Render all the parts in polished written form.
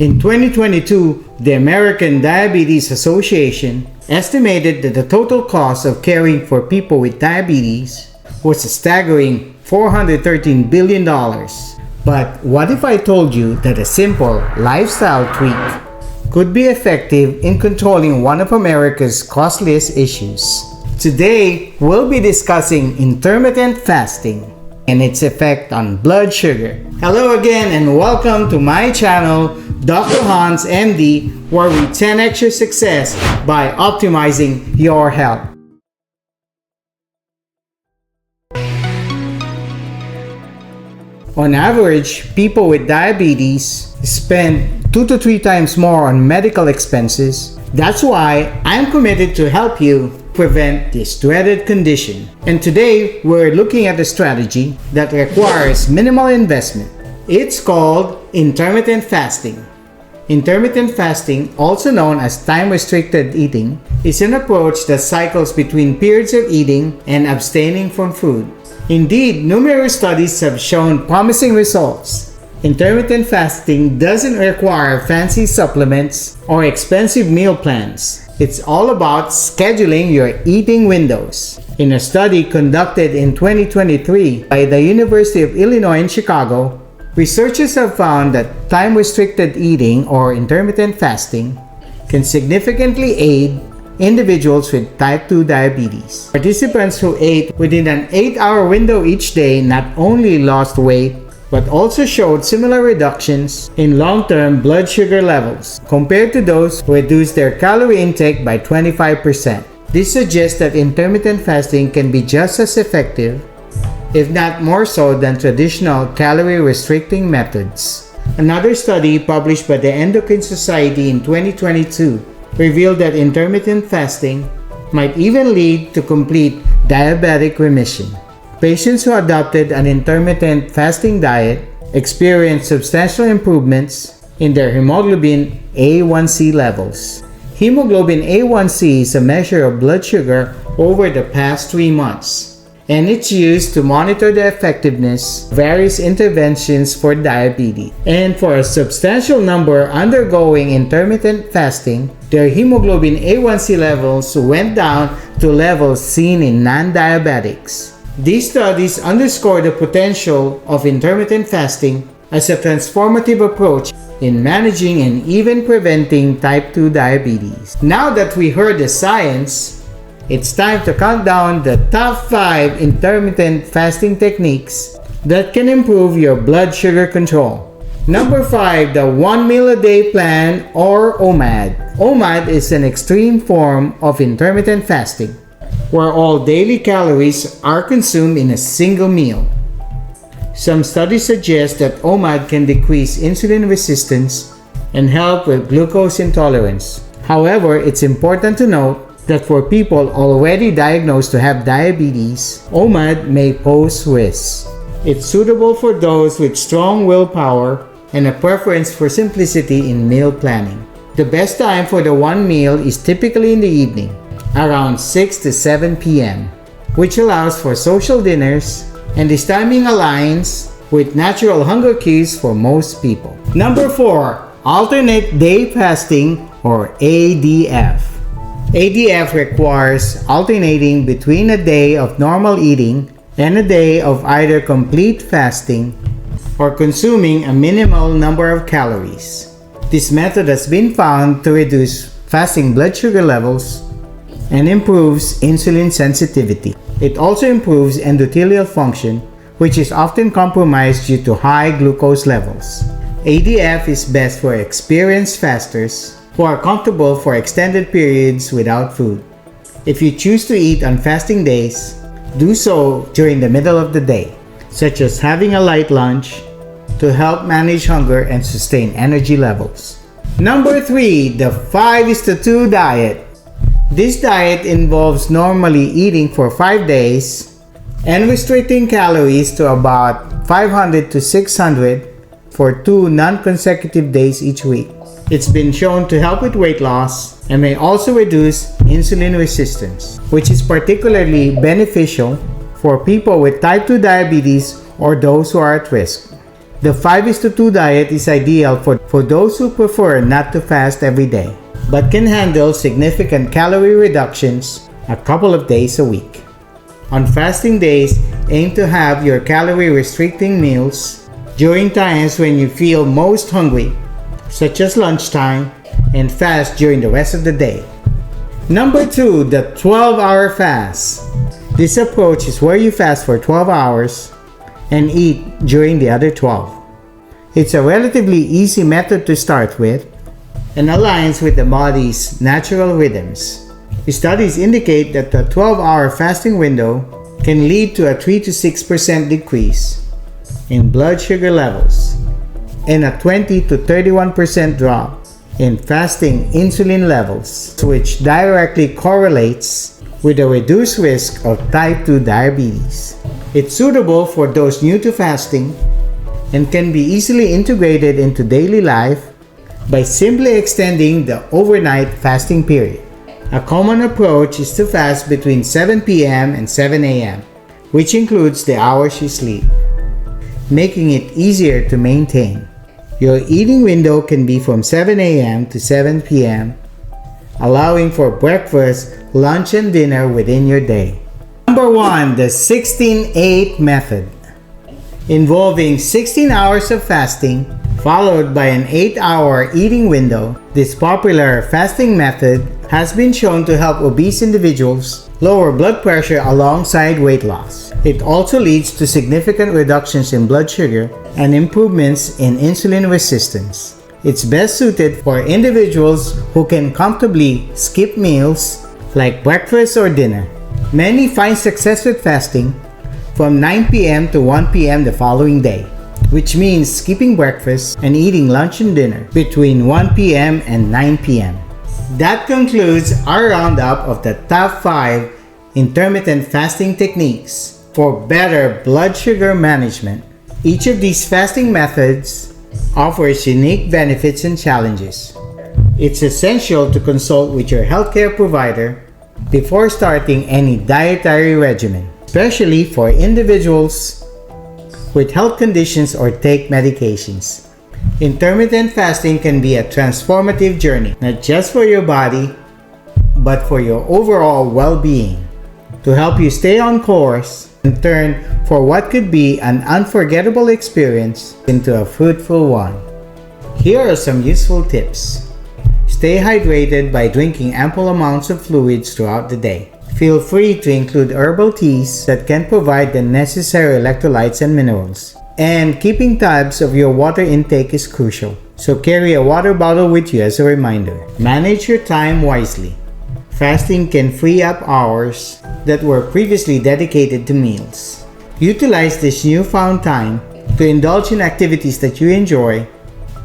In 2022, the American Diabetes Association estimated that the total cost of caring for people with diabetes was a staggering $413 billion. But what if I told you that a simple lifestyle tweak could be effective in controlling one of America's costliest issues? Today, we'll be discussing intermittent fasting and its effect on blood sugar. Hello again and welcome to my channel, Dr. Hanz MD, where we 10x your success by optimizing your health. On average, people with diabetes spend 2 to 3 times more on medical expenses. That's why I'm committed to help you prevent this dreaded condition. And today, we're looking at a strategy that requires minimal investment. It's called intermittent fasting. Intermittent fasting, also known as time-restricted eating, is an approach that cycles between periods of eating and abstaining from food. Indeed, numerous studies have shown promising results. Intermittent fasting doesn't require fancy supplements or expensive meal plans. It's all about scheduling your eating windows. In a study conducted in 2023 by the University of Illinois in Chicago, researchers have found that time-restricted eating or intermittent fasting can significantly aid individuals with type 2 diabetes. Participants who ate within an 8-hour window each day not only lost weight, but also showed similar reductions in long-term blood sugar levels compared to those who reduced their calorie intake by 25%. This suggests that intermittent fasting can be just as effective, if not more so, than traditional calorie-restricting methods. Another study published by the Endocrine Society in 2022 revealed that intermittent fasting might even lead to complete diabetic remission. Patients who adopted an intermittent fasting diet experienced substantial improvements in their hemoglobin A1C levels. Hemoglobin A1C is a measure of blood sugar over the past 3 months, and it's used to monitor the effectiveness of various interventions for diabetes. And for a substantial number undergoing intermittent fasting, their hemoglobin A1C levels went down to levels seen in non-diabetics. These studies underscore the potential of intermittent fasting as a transformative approach in managing and even preventing type 2 diabetes. Now that we heard the science, it's time to count down the top 5 intermittent fasting techniques that can improve your blood sugar control. Number 5, the 1 meal a day plan, or OMAD. OMAD is an extreme form of intermittent fasting, where all daily calories are consumed in a single meal. Some studies suggest that OMAD can decrease insulin resistance and help with glucose intolerance. However, it's important to note that for people already diagnosed to have diabetes, OMAD may pose risks. It's suitable for those with strong willpower and a preference for simplicity in meal planning. The best time for the one meal is typically in the evening, around 6 to 7 p.m., which allows for social dinners, and this timing aligns with natural hunger cues for most people. Number 4, alternate day fasting, or ADF. ADF requires alternating between a day of normal eating and a day of either complete fasting or consuming a minimal number of calories. This method has been found to reduce fasting blood sugar levels and improves insulin sensitivity. It also improves endothelial function, which is often compromised due to high glucose levels. ADF is best for experienced fasters who are comfortable for extended periods without food. If you choose to eat on fasting days, do so during the middle of the day, such as having a light lunch, to help manage hunger and sustain energy levels. Number 3, the 5:2 diet. This diet involves normally eating for 5 days and restricting calories to about 500 to 600 for 2 non-consecutive days each week. It's been shown to help with weight loss and may also reduce insulin resistance, which is particularly beneficial for people with type 2 diabetes or those who are at risk. The 5:2 diet is ideal for those who prefer not to fast every day, but can handle significant calorie reductions a couple of days a week. On fasting days, aim to have your calorie-restricting meals during times when you feel most hungry, such as lunchtime, and fast during the rest of the day. Number 2, the 12-hour fast. This approach is where you fast for 12 hours and eat during the other 12. It's a relatively easy method to start with and aligns with the body's natural rhythms. Studies indicate that the 12-hour fasting window can lead to a 3 to 6% decrease in blood sugar levels and a 20 to 31% drop in fasting insulin levels, which directly correlates with a reduced risk of type 2 diabetes. It's suitable for those new to fasting and can be easily integrated into daily life by simply extending the overnight fasting period. A common approach is to fast between 7 p.m. and 7 a.m., which includes the hours you sleep, making it easier to maintain. Your eating window can be from 7 a.m. to 7 p.m., allowing for breakfast, lunch, and dinner within your day. Number 1, the 16-8 method, involving 16 hours of fasting followed by an 8-hour eating window. This popular fasting method has been shown to help obese individuals lower blood pressure alongside weight loss. It also leads to significant reductions in blood sugar and improvements in insulin resistance. It's best suited for individuals who can comfortably skip meals like breakfast or dinner. Many find success with fasting from 9 p.m. to 1 p.m. the following day, which means skipping breakfast and eating lunch and dinner between 1 p.m. and 9 p.m. That concludes our roundup of the top 5 intermittent fasting techniques for better blood sugar management. Each of these fasting methods offers unique benefits and challenges. It's essential to consult with your healthcare provider before starting any dietary regimen, especially for individuals with health conditions or take medications. Intermittent fasting can be a transformative journey, not just for your body, but for your overall well-being, to help you stay on course and turn for what could be an unforgettable experience into a fruitful one. Here are some useful tips. Stay hydrated by drinking ample amounts of fluids throughout the day. Feel free to include herbal teas that can provide the necessary electrolytes and minerals. And keeping tabs of your water intake is crucial, so carry a water bottle with you as a reminder. Manage your time wisely. Fasting can free up hours that were previously dedicated to meals. Utilize this newfound time to indulge in activities that you enjoy,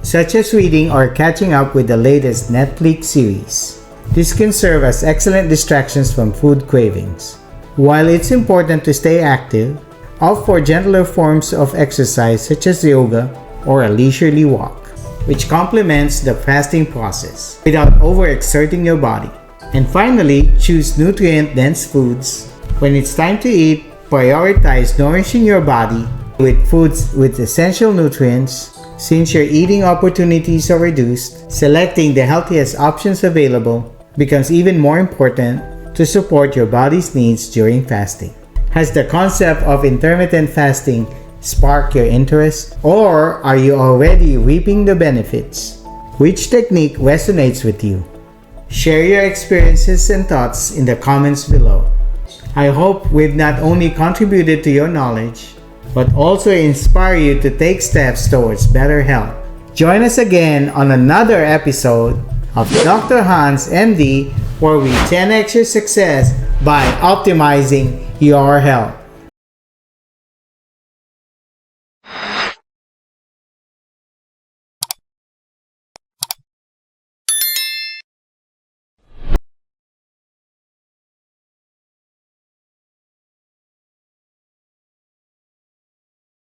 such as reading or catching up with the latest Netflix series. This can serve as excellent distractions from food cravings. While it's important to stay active, opt for gentler forms of exercise such as yoga or a leisurely walk, which complements the fasting process without overexerting your body. And finally, choose nutrient-dense foods. When it's time to eat, prioritize nourishing your body with foods with essential nutrients. Since your eating opportunities are reduced, selecting the healthiest options available becomes even more important to support your body's needs during fasting. Has the concept of intermittent fasting sparked your interest, or are you already reaping the benefits? Which technique resonates with you? Share your experiences and thoughts in the comments below. I hope we've not only contributed to your knowledge, but also inspire you to take steps towards better health. Join us again on another episode of Dr. Hanz, MD, where we 10x your success by optimizing your health.